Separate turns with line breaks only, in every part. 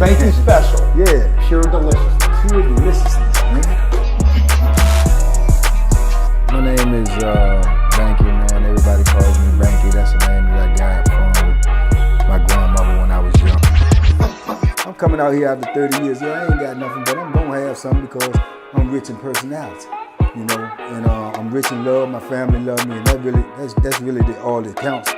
Banky special.
Yeah.
Pure deliciousness.
Pure deliciousness, man. My name is Banky, man. Everybody calls me Banky. That's the name that I got from my grandmother when I was young. I'm coming out here after 30 years. Yeah, I ain't got nothing, but I'm gonna have something because I'm rich in personality, you know, and I'm rich in love. My family love me, and that's really all that counts.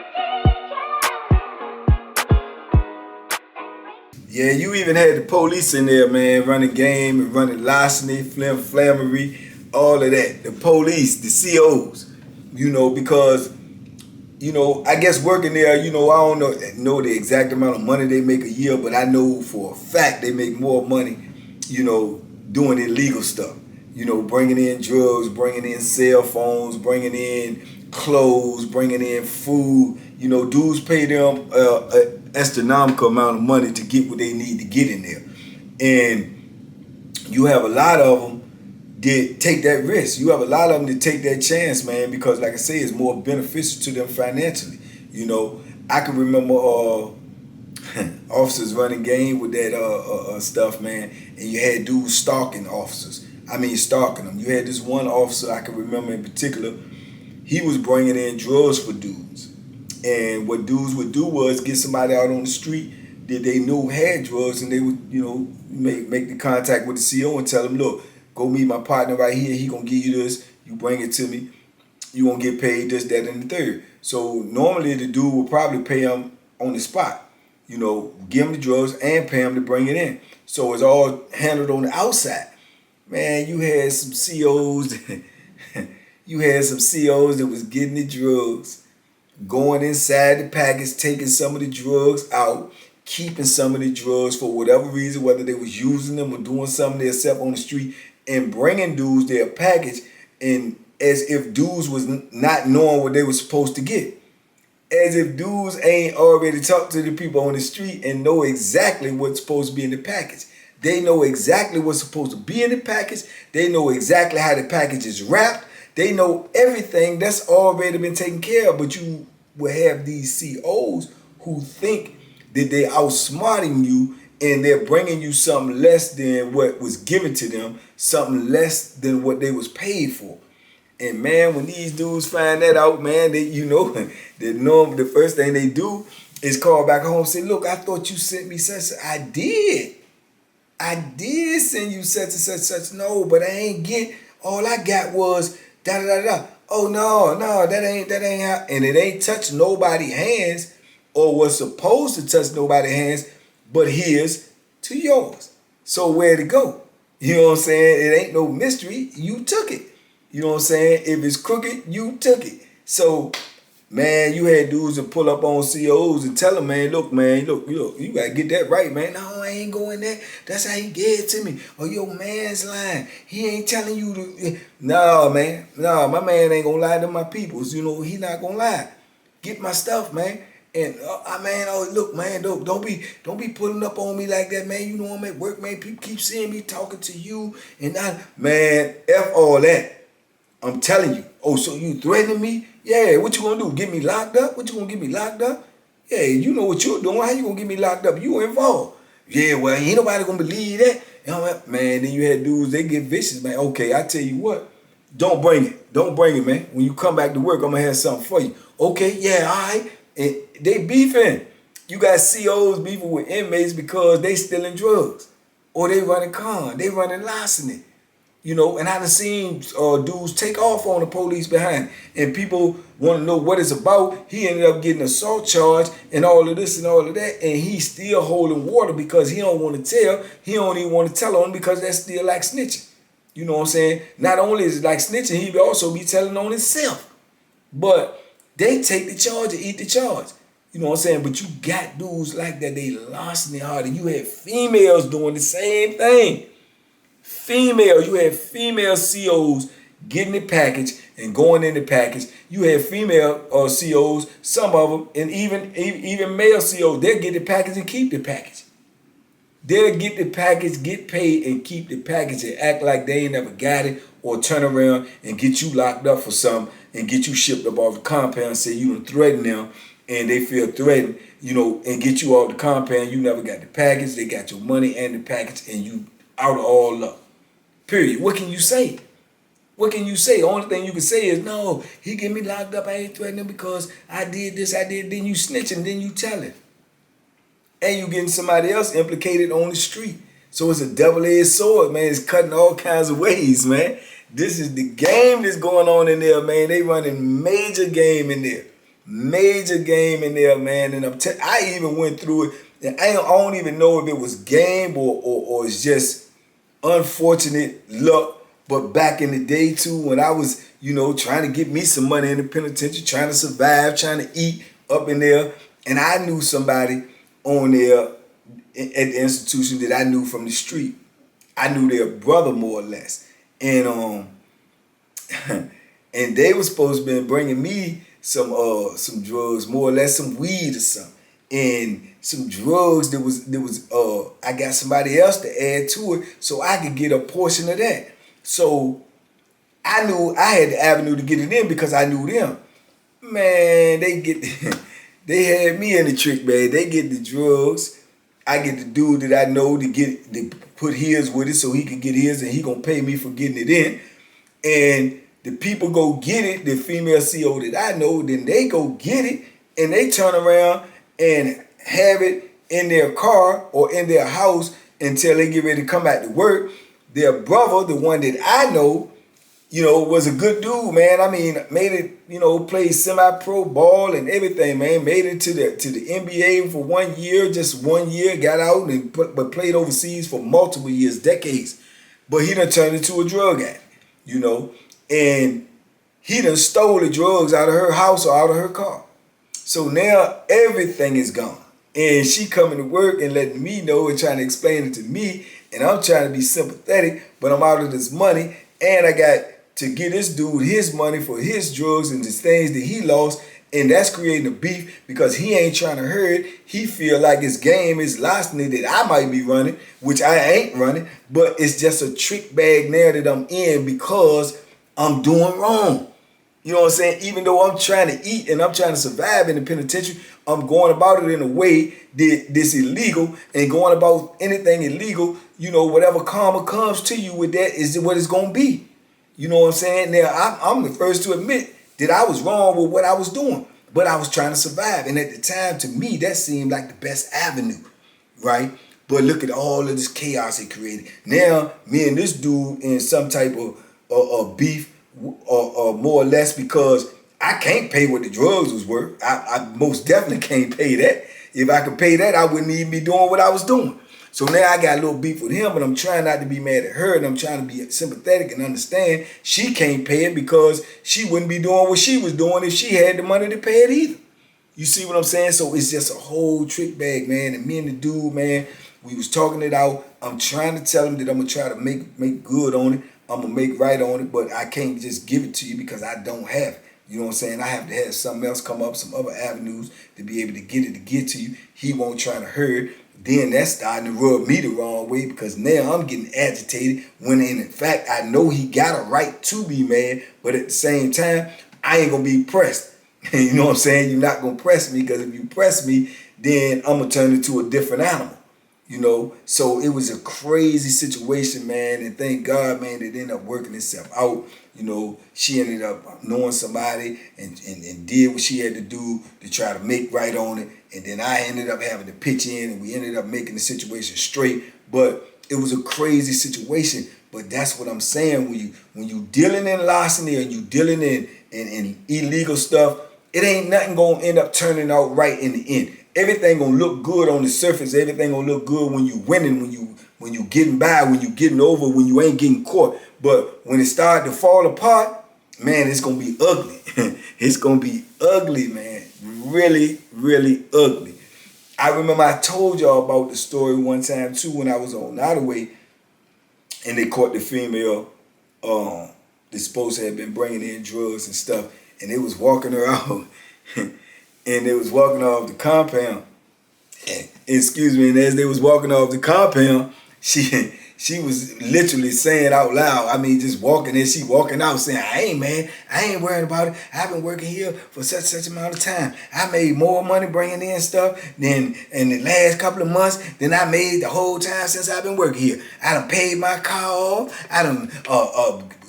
Yeah, you even had the police in there, man, running game and running larceny, flammery, all of that. The police, the COs, you know, because, you know, I guess working there, you know, I don't know the exact amount of money they make a year, but I know for a fact they make more money, you know, doing illegal stuff. You know, bringing in drugs, bringing in cell phones, bringing in clothes, bringing in food. You know, dudes pay them an astronomical amount of money to get what they need to get in there. And you have a lot of them that take that risk. You have a lot of them that take that chance, man, because like I say, it's more beneficial to them financially. You know, I can remember officers running game with that stuff, man, and you had dudes stalking officers. Stalking them. You had this one officer I can remember in particular. He was bringing in drugs for dudes. And what dudes would do was get somebody out on the street that they knew had drugs, and they would, you know, make the contact with the CO and tell them, look, go meet my partner right here. He gonna give you this. You bring it to me. You gonna get paid this, that, and the third. So normally the dude would probably pay him on the spot. You know, give him the drugs and pay him to bring it in. So it's all handled on the outside. Man, you had some COs. You had some COs that was getting the drugs, going inside the package, taking some of the drugs out, keeping some of the drugs for whatever reason, whether they was using them or doing something themselves on the street, and bringing dudes their package, and as if dudes was not knowing what they were supposed to get. As if dudes ain't already talked to the people on the street and know exactly what's supposed to be in the package. They know exactly what's supposed to be in the package. They know exactly how the package is wrapped. They know everything that's already been taken care of. But you will have these COs who think that they're outsmarting you and they're bringing you something less than what was given to them, something less than what they was paid for. And man, when these dudes find that out, man, they, you know, the first thing they do is call back home and say, look, I thought you sent me such. I did send you such and such. No, but I ain't get. All I got was da da da da. Oh no, that ain't how. And it ain't touched nobody's hands or was supposed to touch nobody's hands, but his to yours. So where'd it go? You know what I'm saying? It ain't no mystery. You took it. You know what I'm saying? If it's crooked, you took it. So, man, you had dudes that pull up on COs and tell them, man, look, you gotta get that right, man. No, I ain't going there. That's how he gave it to me. Or your man's lying. He ain't telling you to. No, man. No, my man ain't gonna lie to my peoples. You know, he not gonna lie. Get my stuff, man. And look, man, don't be pulling up on me like that, man. You know I'm at work, man. People keep seeing me talking to you, and man, F all that. I'm telling you. Oh, so you threatening me? Yeah, what you gonna do? Get me locked up? What you gonna get me locked up? Yeah, you know what you're doing. How you gonna get me locked up? You involved. Yeah, well, ain't nobody gonna believe that. You know, man, then you had dudes, they get vicious, man. Okay, I tell you what. Don't bring it, man. When you come back to work, I'm gonna have something for you. Okay, yeah, all right. And they beefing. You got COs beefing with inmates because they stealing drugs. Or they running con. They running larceny. You know, and I done seen dudes take off on the police behind, and people want to know what it's about. He ended up getting assault charge and all of this and all of that, and he's still holding water because he don't want to tell. He don't even want to tell on because that's still like snitching. You know what I'm saying? Not only is it like snitching, he will also be telling on himself. But they take the charge and eat the charge. You know what I'm saying? But you got dudes like that, they larceny hard, and you had females doing the same thing. You had female COs getting the package and going in the package. You had female COs, some of them, and even male COs, they'll get the package and keep the package. They'll get the package, get paid, and keep the package and act like they ain't never got it, or turn around and get you locked up for something and get you shipped up off the compound and say you done threatened them and they feel threatened, you know, and get you off the compound. You never got the package. They got your money and the package, and you out of all luck. Period. What can you say? What can you say? The only thing you can say is, no, he get me locked up. I ain't threatening him because I did this, I did. Then you snitching, then you telling. And you getting somebody else implicated on the street. So it's a double-edged sword, man. It's cutting all kinds of ways, man. This is the game that's going on in there, man. They running major game in there. Major game in there, man. And I even went through it. And I don't even know if it was game or it's just unfortunate luck. But back in the day, too, when I was, you know, trying to get me some money in the penitentiary, trying to survive, trying to eat up in there, and I knew somebody on there at the institution that I knew from the street. I knew their brother more or less. And and they were supposed to be bringing me some drugs, more or less some weed or something. And some drugs that was I got somebody else to add to it so I could get a portion of that. So I knew I had the avenue to get it in because I knew them. Man, they had me in the trick bag. They get the drugs. I get the dude that I know to put his with it so he can get his, and he gonna pay me for getting it in. And the people go get it, the female CO that I know, then they go get it and they turn around and have it in their car or in their house until they get ready to come back to work. Their brother, the one that I know, you know, was a good dude, man. I mean, made it, you know, played semi-pro ball and everything, man. Made it to the NBA for 1 year, just 1 year, got out but played overseas for multiple years, decades. But he done turned into a drug addict, you know, and he done stole the drugs out of her house or out of her car. So now everything is gone. And she coming to work and letting me know and trying to explain it to me. And I'm trying to be sympathetic, but I'm out of this money. And I got to get this dude his money for his drugs and the things that he lost. And that's creating a beef because he ain't trying to hurt. He feel like his game is larceny that I might be running, which I ain't running. But it's just a trick bag now that I'm in because I'm doing wrong. You know what I'm saying? Even though I'm trying to eat and I'm trying to survive in the penitentiary, I'm going about it in a way that's illegal, and going about anything illegal, you know, whatever karma comes to you with that is what it's going to be. You know what I'm saying? Now, I'm the first to admit that I was wrong with what I was doing, but I was trying to survive. And at the time, to me, that seemed like the best avenue, right? But look at all of this chaos it created. Now, me and this dude in some type of beef, or more or less, because I can't pay what the drugs was worth. I most definitely can't pay that. If I could pay that, I wouldn't even be doing what I was doing. So now I got a little beef with him, but I'm trying not to be mad at her, and I'm trying to be sympathetic and understand she can't pay it because she wouldn't be doing what she was doing if she had the money to pay it either. You see what I'm saying? So it's just a whole trick bag, man. And me and the dude, man, we was talking it out. I'm trying to tell him that I'm going to try to make good on it. I'm going to make right on it, but I can't just give it to you because I don't have it. You know what I'm saying? I have to have something else come up, some other avenues to be able to get to you. He won't try to hurt. Then that's starting to rub me the wrong way because now I'm getting agitated when in fact I know he got a right to be mad, but at the same time, I ain't going to be pressed. You know what I'm saying? You're not going to press me because if you press me, then I'm going to turn into a different animal. You know, so it was a crazy situation, man, and thank God, man, it ended up working itself out. You know, she ended up knowing somebody and did what she had to do to try to make right on it, and then I ended up having to pitch in, and we ended up making the situation straight. But it was a crazy situation. But that's what I'm saying, when you dealing in larceny and you dealing in illegal stuff, it ain't nothing gonna end up turning out right in the end. Everything gonna look good on the surface. Everything gonna look good when you winning, when you getting by, when you getting over, when you ain't getting caught. But when it start to fall apart, man, it's gonna be ugly. It's gonna be ugly, man. Really, really ugly. I remember I told y'all about the story one time too when I was on Nottoway, and they caught the female that's supposed to have been bringing in drugs and stuff, and they was walking her out. And they was walking off the compound. Excuse me, and as they was walking off the compound, she she was literally saying out loud, I mean, just walking in, she walking out saying, I ain't worrying about it. I've been working here for such amount of time. I made more money bringing in stuff than in the last couple of months than I made the whole time since I've been working here. I done paid my car off. I done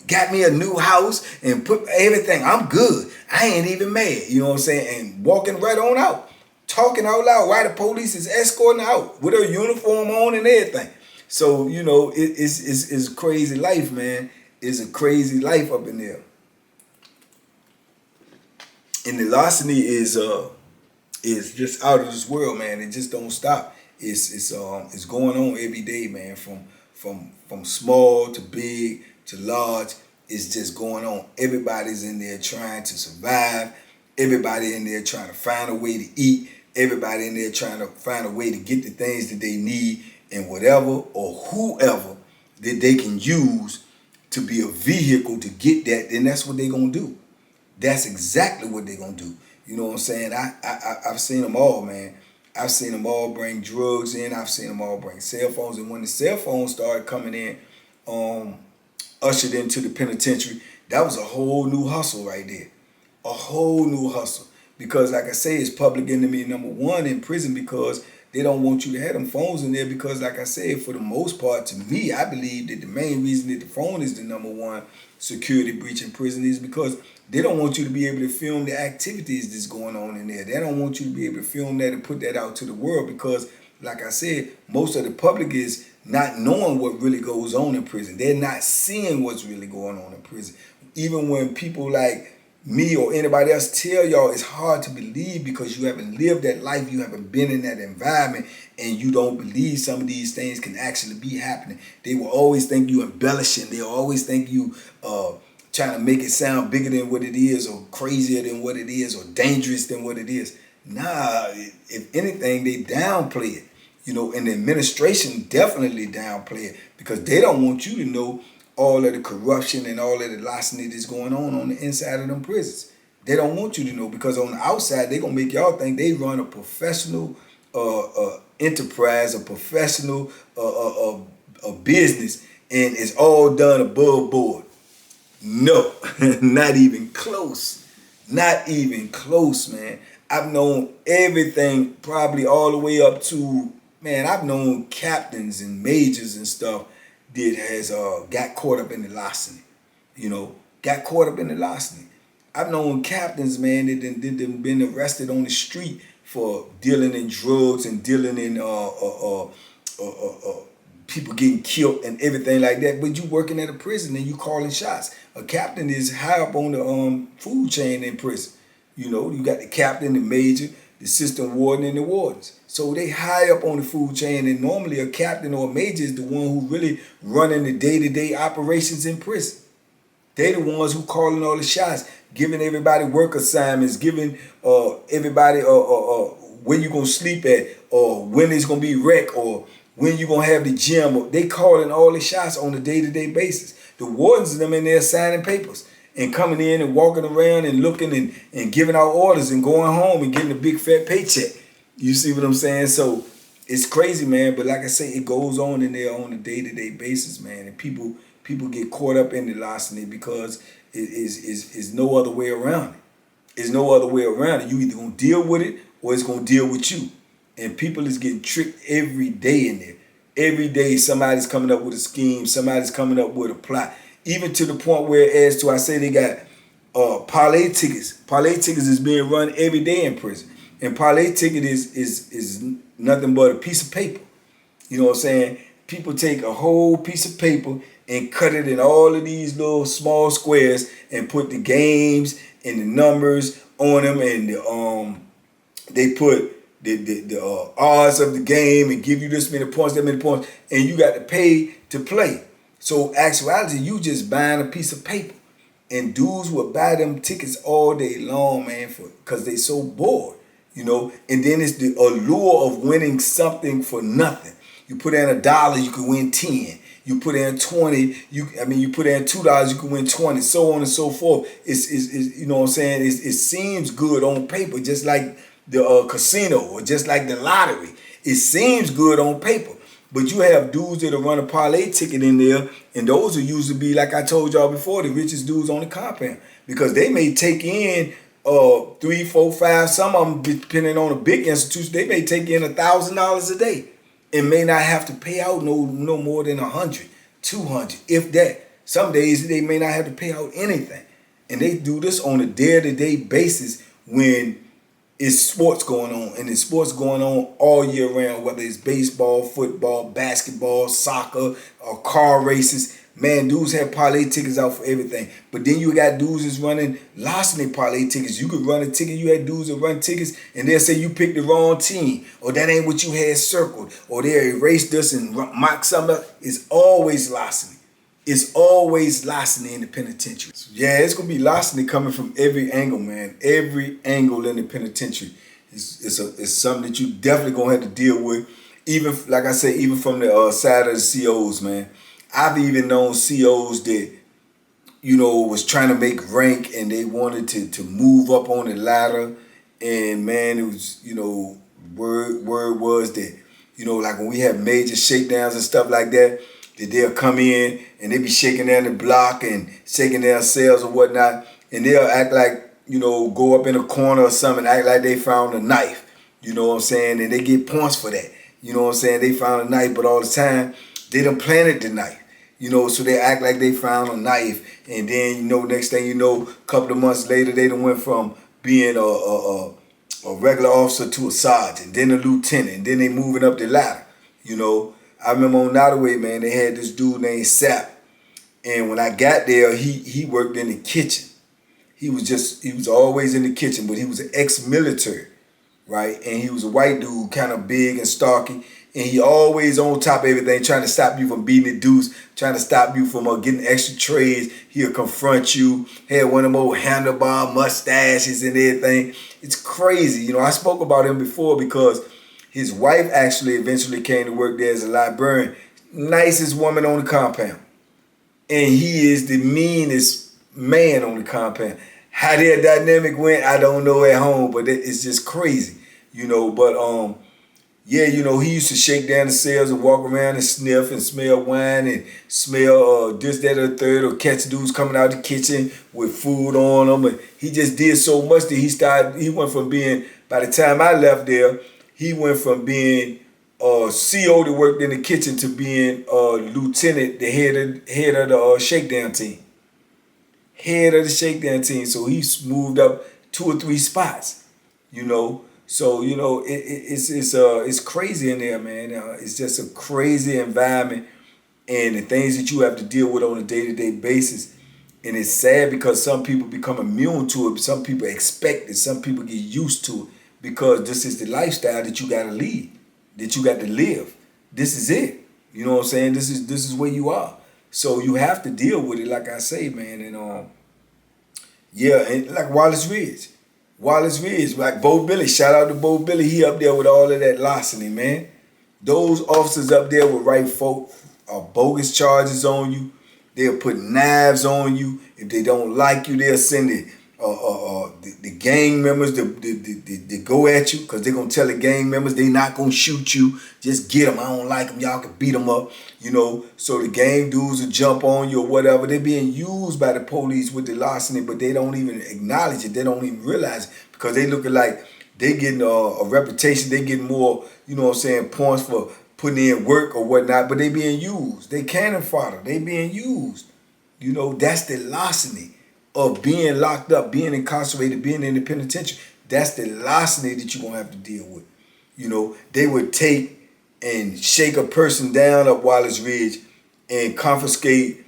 got me a new house and put everything. I'm good. I ain't even mad. You know what I'm saying? And walking right on out. Talking out loud while the police is escorting her out with her uniform on and everything. So, you know, it's crazy life, man. It's a crazy life up in there. And the larceny is just out of this world, man. It just don't stop. It's going on every day, man. From small to big to large. It's just going on. Everybody's in there trying to survive. Everybody in there trying to find a way to eat. Everybody in there trying to find a way to get the things that they need, and whatever or whoever that they can use to be a vehicle to get that, then that's what they're going to do. That's exactly what they're going to do. You know what I'm saying? I've seen them all, man. I've seen them all bring drugs in. I've seen them all bring cell phones. And when the cell phones started coming in, ushered into the penitentiary, that was a whole new hustle right there. A whole new hustle. Because like I say, it's public enemy number one in prison, because they don't want you to have them phones in there, because like I said, for the most part, to me, I believe that the main reason that the phone is the number one security breach in prison is because they don't want you to be able to film the activities that's going on in there. They don't want you to be able to film that and put that out to the world, because like I said, most of the public is not knowing what really goes on in prison. They're not seeing what's really going on in prison. Even when people like me or anybody else tell y'all, it's hard to believe, because you haven't lived that life, you haven't been in that environment, and you don't believe some of these things can actually be happening. They will always think you embellishing. They'll always think you trying to make it sound bigger than what it is, or crazier than what it is, or dangerous than what it is. Nah, if anything, they downplay it. You know, and the administration definitely downplay it, because they don't want you to know all of the corruption and all of the larceny that's going on the inside of them prisons. They don't want you to know, because on the outside, they're going to make y'all think they run a professional enterprise, a professional a business, and it's all done above board. No, not even close. Not even close, man. I've known everything, probably all the way up to, man, I've known captains and majors and stuff that has got caught up in the larceny. You know, got caught up in the larceny. I've known captains, man, that been arrested on the street for dealing in drugs and dealing in people getting killed and everything like that. But you working at a prison and you calling shots. A captain is high up on the food chain in prison. You know, you got the captain, the major, the assistant warden, and the wardens. So they high up on the food chain, and normally a captain or a major is the one who really running the day-to-day operations in prison. They the ones who calling all the shots, giving everybody work assignments, giving everybody where you gonna sleep at, or when it's gonna be rec, or when you gonna have the gym. They calling all the shots on a day-to-day basis. The wardens of them in there signing papers and coming in and walking around and looking and giving out orders and going home and getting a big fat paycheck. You see what I'm saying? So it's crazy, man. But like I say, it goes on in there on a day-to-day basis, man. And people get caught up in the larceny because it is no other way around it. There's no other way around it. You either gonna deal with it or it's gonna deal with you. And people is getting tricked every day in there. Every day somebody's coming up with a scheme. Somebody's coming up with a plot. Even to the point where, as to I say, they got parlay tickets. Parlay tickets is being run every day in prison. And parlay ticket is nothing but a piece of paper. You know what I'm saying? People take a whole piece of paper and cut it in all of these little small squares and put the games and the numbers on them, and they put the odds of the game and give you this many points, that many points, and you got to pay to play. So actuality, you just buying a piece of paper. And dudes will buy them tickets all day long, man, because they so bored, you know. And then it's the allure of winning something for nothing. You put in $1, you can win 10. You put in 20, you put in $2, you can win 20, so on and so forth. It's you know what I'm saying? It seems good on paper, just like the casino or just like the lottery. It seems good on paper. But you have dudes that'll run a parlay ticket in there, and those will usually be, like I told y'all before, the richest dudes on the compound. Because they may take in 3, 4, 5, some of them, depending on a big institution, they may take in $1,000 a day and may not have to pay out no more than 100, 200, if that. Some days they may not have to pay out anything. And they do this on a day-to-day basis when it's sports going on. And it's sports going on all year round, whether it's baseball, football, basketball, soccer, or car races. Man, dudes have parlay tickets out for everything. But then you got dudes that's running larceny parlay tickets. You could run a ticket. You had dudes that run tickets, and they'll say you picked the wrong team, or that ain't what you had circled, or they'll erase this and mock something up. It's always larceny. It's always larceny in the penitentiary. So yeah, it's going to be larceny coming from every angle, man. Every angle in the penitentiary. It's something that you definitely going to have to deal with. Even, like I said, even from the side of the COs, man. I've even known COs that, was trying to make rank and they wanted to move up on the ladder. And man, it was, word was that, like when we have major shakedowns and stuff like that, that they'll come in and they be shaking down the block and shaking down cells or whatnot. And they'll act like, go up in a corner or something and act like they found a knife. You know what I'm saying? And they get points for that. You know what I'm saying? They found a knife, but all the time, they done planted the knife. So they act like they found a knife. And then, next thing you know, a couple of months later, they done went from being a regular officer to a sergeant, then a lieutenant, and then they moving up the ladder. I remember on Nottoway, man, they had this dude named Sap. And when I got there, he worked in the kitchen. He was always in the kitchen, but he was an ex-military, right? And he was a white dude, kind of big and stocky. And he always on top of everything, trying to stop you from beating the deuce, trying to stop you from getting extra trays. He'll confront you. Had one of them old handlebar mustaches and everything. It's crazy. I spoke about him before because his wife actually eventually came to work there as a librarian. Nicest woman on the compound. And he is the meanest man on the compound. How their dynamic went, I don't know at home, but it's just crazy. But yeah, he used to shake down the cells and walk around and sniff and smell wine and smell this, that, or the third, or catch dudes coming out the kitchen with food on them. And he just did so much that he went from being, by the time I left there, he went from being CO that worked in the kitchen to being lieutenant, the head of the shakedown team. Head of the shakedown team. So he's moved up 2 or 3 spots, So, it's crazy in there, man. It's just a crazy environment and the things that you have to deal with on a day-to-day basis. And it's sad because some people become immune to it. Some people expect it. Some people get used to it because this is the lifestyle that you got to lead, that you got to live. This is it. You know what I'm saying? This is where you are. So you have to deal with it, like I say, man. And yeah, and like Wallace Ridge. Like Bo Billy, shout out to Bo Billy. He up there with all of that larceny, man. Those officers up there will write bogus charges on you. They'll put knives on you. If they don't like you, they'll send the gang members to go at you because they're going to tell the gang members they not going to shoot you. Just get them. I don't like them. Y'all can beat them up. So the gang dudes will jump on you or whatever. They're being used by the police with the larceny, but they don't even acknowledge it. They don't even realize it because they looking like they getting a reputation. They getting more, points for putting in work or whatnot, but they being used. They cannon fodder. They being used. That's the larceny of being locked up, being incarcerated, being in the penitentiary. That's the larceny that you're going to have to deal with. They would take and shake a person down up Wallace Ridge and confiscate,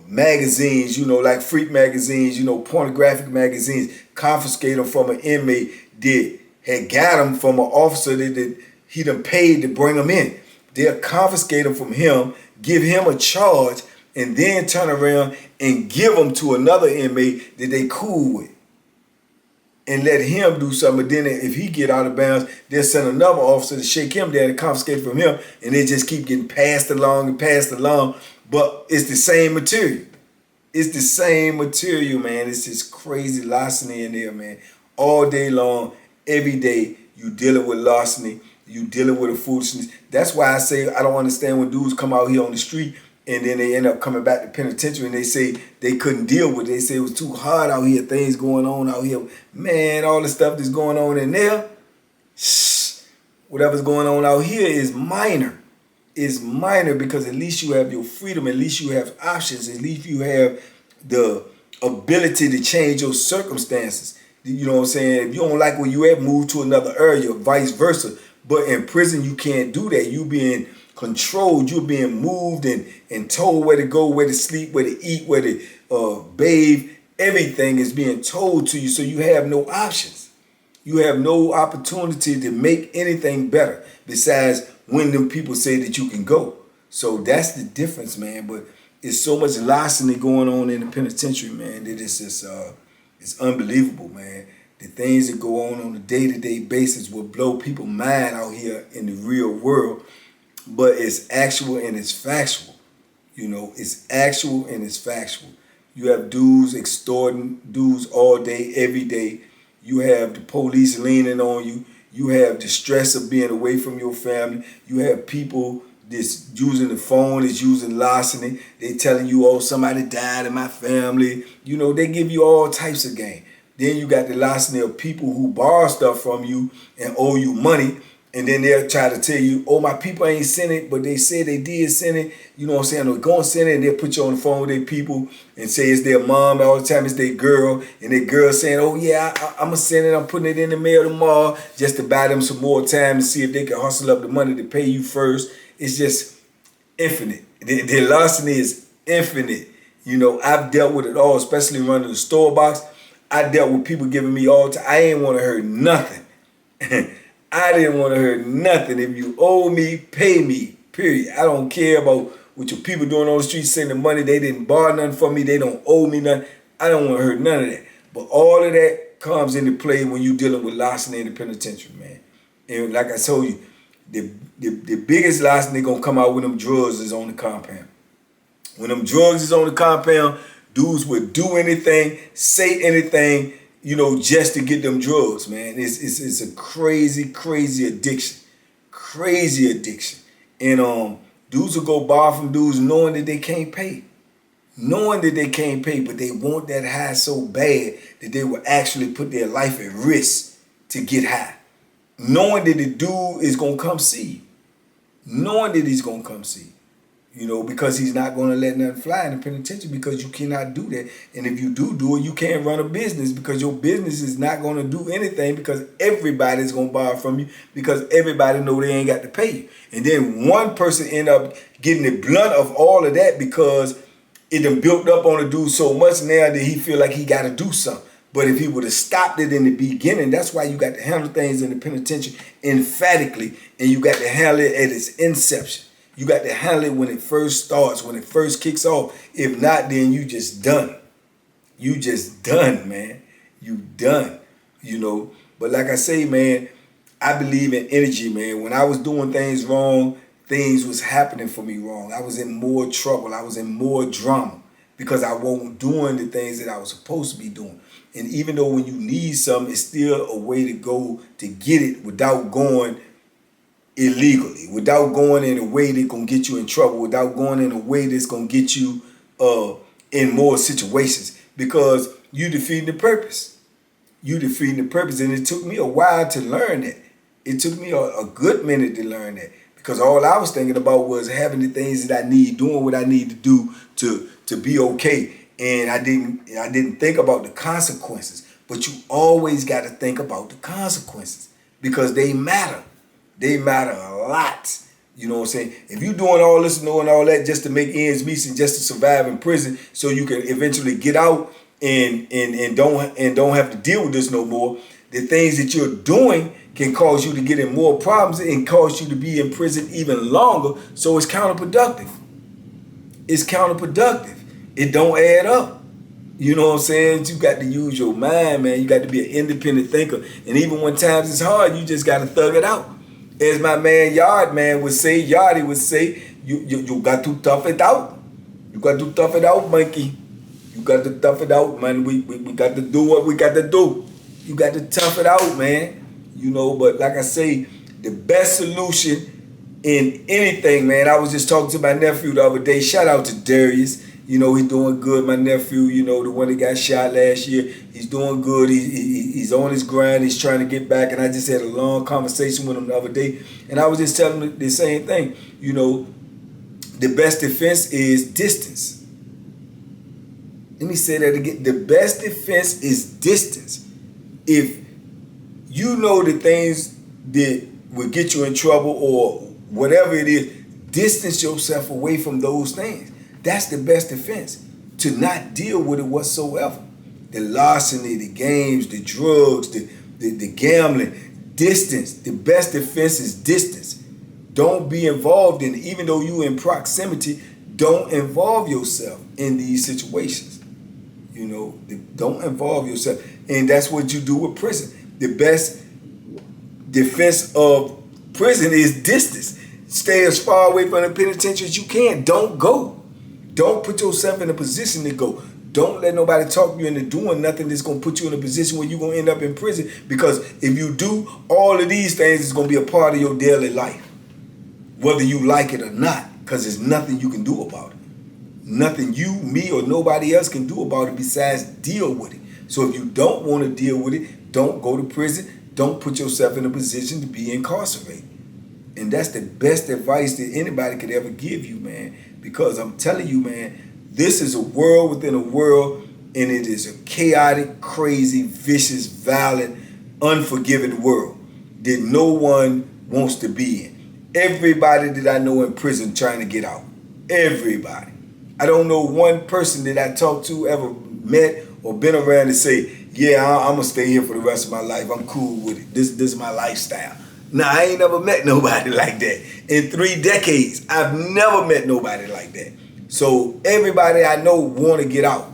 magazines, like freak magazines, pornographic magazines, confiscate them from an inmate that had got them from an officer that he done paid to bring them in. They'll confiscate them from him, give him a charge, and then turn around and give them to another inmate that they cool with. And let him do something. But then if he get out of bounds, they'll send another officer to shake him down and confiscate from him. And they just keep getting passed along and passed along. But it's the same material. It's the same material, man. It's just crazy larceny in there, man. All day long, every day, you dealing with larceny. You dealing with a foolishness. That's why I say I don't understand when dudes come out here on the street and then they end up coming back to penitentiary and they say they couldn't deal with it. They say it was too hard out here, things going on out here. Man, all the stuff that's going on in there, whatever's going on out here is minor. It's minor because at least you have your freedom, at least you have options, at least you have the ability to change your circumstances. You know what I'm saying? If you don't like where you at, move to another area, vice versa. But in prison, you can't do that. You being controlled, you're being moved and told where to go, where to sleep, where to eat, where to bathe. Everything is being told to you, so you have no options. You have no opportunity to make anything better besides when them people say that you can go. So that's the difference, man. But it's so much larceny going on in the penitentiary, man, that it's just it's unbelievable, man. The things that go on a day-to-day basis will blow people's mind out here in the real world. But it's actual and it's factual. You know, it's actual and it's factual. You have dudes extorting dudes all day, every day. You have the police leaning on you. You have the stress of being away from your family. You have people that's using the phone, that's using larceny. They telling you, oh, somebody died in my family. You know, they give you all types of game. Then you got the larceny of people who borrow stuff from you and owe you money. And then they'll try to tell you, oh, my people ain't sent it, but they said they did send it. You know what I'm saying? They're going to send it, and they'll put you on the phone with their people and say it's their mom. All the time it's their girl. And their girl saying, oh, yeah, I'm going to send it. I'm putting it in the mail tomorrow just to buy them some more time and see if they can hustle up the money to pay you first. It's just infinite. The larceny is infinite. You know, I've dealt with it all, especially running the store box. I dealt with people giving me all time. I ain't want to hear nothing. I didn't want to hear nothing. If you owe me, pay me, period. I don't care about what your people doing on the street sending money. They didn't borrow nothing from me. They don't owe me nothing. I don't want to hear none of that. But all of that comes into play when you're dealing with larceny in the penitentiary, man. And like I told you, the biggest larceny going to come out when them drugs is on the compound. When them drugs is on the compound, dudes would do anything, say anything, you know, just to get them drugs, man. It's a crazy, crazy addiction. Crazy addiction. And dudes will go borrow from dudes knowing that they can't pay. Knowing that they can't pay, but they want that high so bad that they will actually put their life at risk to get high. Knowing that the dude is going to come see you. Knowing that he's going to come see you. You know, because he's not going to let nothing fly in the penitentiary because you cannot do that. And if you do it, you can't run a business because your business is not going to do anything because everybody's going to borrow from you because everybody know they ain't got to pay you. And then one person end up getting the blunt of all of that because it done built up on the dude so much now that he feel like he got to do something. But if he would have stopped it in the beginning, that's why you got to handle things in the penitentiary emphatically and you got to handle it at its inception. You got to handle it when it first starts, when it first kicks off. If not, then you just done. You just done, man. You done, you know. But like I say, man, I believe in energy, man. When I was doing things wrong, things was happening for me wrong. I was in more trouble. I was in more drama because I wasn't doing the things that I was supposed to be doing. And even though when you need something, it's still a way to go to get it without going illegally, without going in a way that's going to get you in trouble, without going in a way that's going to get you in more situations because you defeating the purpose. You defeating the purpose. And it took me a while to learn that. It took me a good minute to learn that because all I was thinking about was having the things that I need, doing what I need to do to be okay. And I didn't think about the consequences. But you always got to think about the consequences because they matter. They matter a lot. You know what I'm saying? If you're doing all this and doing all that just to make ends meet and just to survive in prison so you can eventually get out and don't have to deal with this no more, the things that you're doing can cause you to get in more problems and cause you to be in prison even longer. So it's counterproductive. It's counterproductive. It don't add up. You know what I'm saying? You got to use your mind, man. You got to be an independent thinker. And even when times it's hard, you just got to thug it out. As my man Yardie would say, you got to tough it out. You got to tough it out, Banky. You got to tough it out, man. We got to do what we got to do. You got to tough it out, man. You know, but like I say, The best solution in anything, man. I was just talking to my nephew the other day. Shout out to Darius. You know, he's doing good. My nephew, you know, the one that got shot last year, he's doing good. He's on his grind. He's trying to get back. And I just had a long conversation with him the other day. And I was just telling him the same thing. You know, the best defense is distance. Let me say that again. The best defense is distance. If you know the things that will get you in trouble or whatever it is, distance yourself away from those things. That's the best defense, to not deal with it whatsoever. The larceny, the games, the drugs, the gambling, distance. The best defense is distance. Don't be involved in it. Even though you're in proximity, don't involve yourself in these situations. You know, don't involve yourself. And that's what you do with prison. The best defense of prison is distance. Stay as far away from the penitentiary as you can. Don't go. Don't put yourself in a position to go. Don't let nobody talk you into doing nothing that's going to put you in a position where you're going to end up in prison. Because if you do, all of these things is going to be a part of your daily life, whether you like it or not, because there's nothing you can do about it. Nothing you, me, or nobody else can do about it besides deal with it. So if you don't want to deal with it, don't go to prison. Don't put yourself in a position to be incarcerated. And that's the best advice that anybody could ever give you, man. Because I'm telling you, man, this is a world within a world, and it is a chaotic, crazy, vicious, violent, unforgiving world that no one wants to be in. Everybody that I know in prison trying to get out. Everybody. I don't know one person that I talked to ever met or been around and say, yeah, I'm going to stay here for the rest of my life. I'm cool with it. This is my lifestyle. Nah, I ain't never met nobody like that. In 3 decades, I've never met nobody like that. So everybody I know want to get out.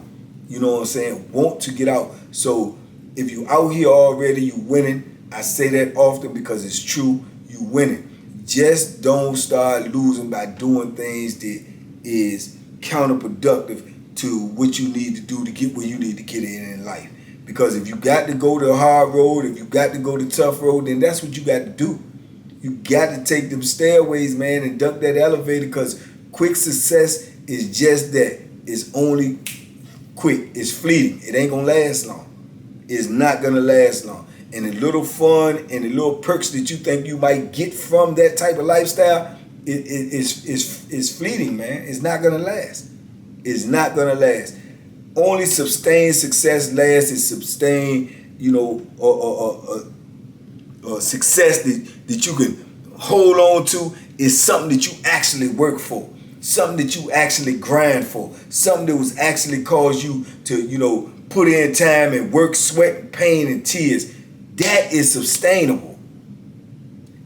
You know what I'm saying? Want to get out. So if you out here already, you winning. I say that often because it's true. You winning. Just don't start losing by doing things that is counterproductive to what you need to do to get where you need to get in life. Because if you got to go the hard road, if you got to go the tough road, then that's what you got to do. You got to take them stairways, man, and duck that elevator, because quick success is just that. It's only quick. It's fleeting. It ain't going to last long. It's not going to last long. And the little fun and the little perks that you think you might get from that type of lifestyle, it's fleeting, man. It's not going to last. It's not going to last. Only sustained success lasts is sustained, you know, success that you can hold on to is something that you actually work for, something that you actually grind for, something that was actually cause you to, you know, put in time and work, sweat, pain, and tears. That is sustainable.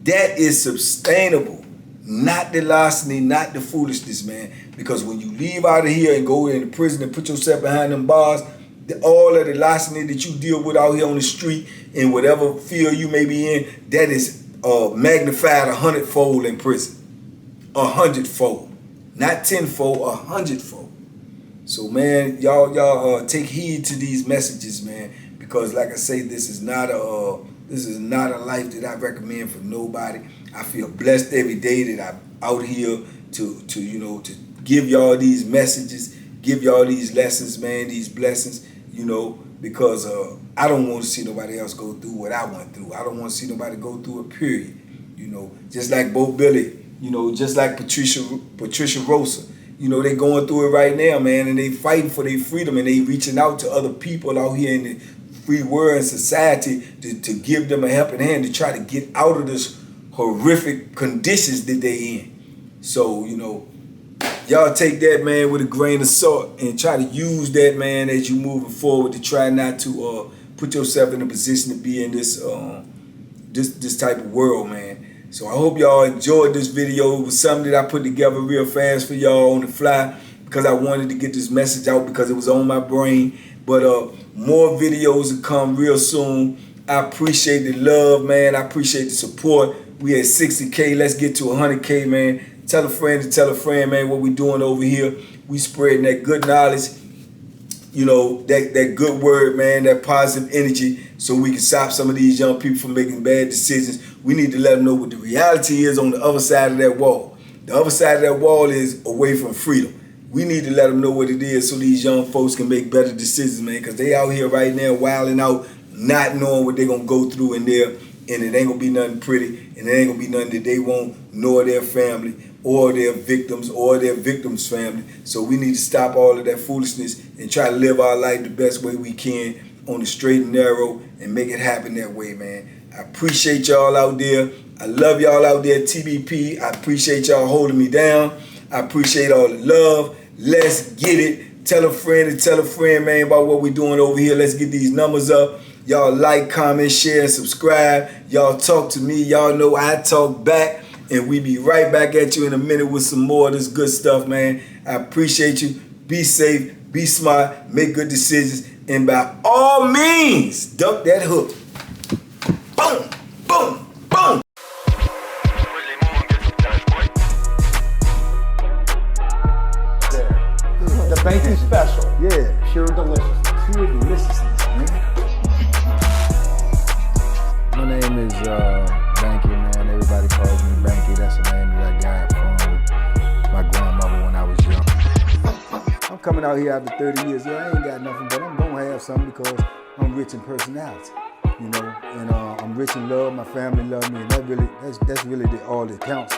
That is sustainable. Not the larceny, not the foolishness, man. Because when you leave out of here and go into prison and put yourself behind them bars, all of the larceny that you deal with out here on the street in whatever field you may be in, that is magnified 100-fold in prison. 100-fold. Not 10-fold, 100-fold. So, man, y'all take heed to these messages, man. Because, like I say, this is not a life that I recommend for nobody. I feel blessed every day that I'm out here to you know, to give y'all these messages, give y'all these lessons, man, these blessings, you know, because I don't want to see nobody else go through what I went through. I don't want to see nobody go through it, period. You know, just like Bo Billy, you know, just like Patricia Rosa. You know, they going through it right now, man, and they fighting for their freedom, and they reaching out to other people out here in the free world and society to give them a helping hand to try to get out of this horrific conditions that they in. So, you know, y'all take that, man, with a grain of salt and try to use that, man, as you moving forward to try not to put yourself in a position to be in this this type of world, man. So I hope y'all enjoyed this video. It was something that I put together real fast for y'all on the fly because I wanted to get this message out because it was on my brain. But more videos will come real soon. I appreciate the love, man. I appreciate the support. We at 60K. Let's get to 100K, man. Tell a friend to tell a friend, man, what we doing over here. We spreading that good knowledge. you know, that good word, man, that positive energy, so we can stop some of these young people from making bad decisions. We need to let them know what the reality is on the other side of that wall. The other side of that wall is away from freedom. We need to let them know what it is so these young folks can make better decisions, man, because they out here right now wilding out, not knowing what they're going to go through in there, and it ain't going to be nothing pretty, and it ain't going to be nothing that they won't, nor their family, or their victims, or their victims' family. So we need to stop all of that foolishness and try to live our life the best way we can on the straight and narrow and make it happen that way, man. I appreciate y'all out there. I love y'all out there at TBP. I appreciate y'all holding me down. I appreciate all the love. Let's get it. Tell a friend and tell a friend, man, about what we're doing over here. Let's get these numbers up. Y'all like, comment, share, and subscribe. Y'all talk to me. Y'all know I talk back. And we be right back at you in a minute with some more of this good stuff, man. I appreciate you. Be safe. Be smart. Make good decisions. And by all means, duck that hook. Boom, boom, boom.
The Banky special.
Yeah.
Pure delicious.
Pure deliciousness, man.
My name is Banky, man. Everybody calls me Banky. That's the name that I got from my grandmother when I was young. I'm coming out here after 30 years. Yeah, I ain't got nothing, but I'm gonna have something because I'm rich in personality, you know, and I'm rich in love. My family love me, and that's really all that counts.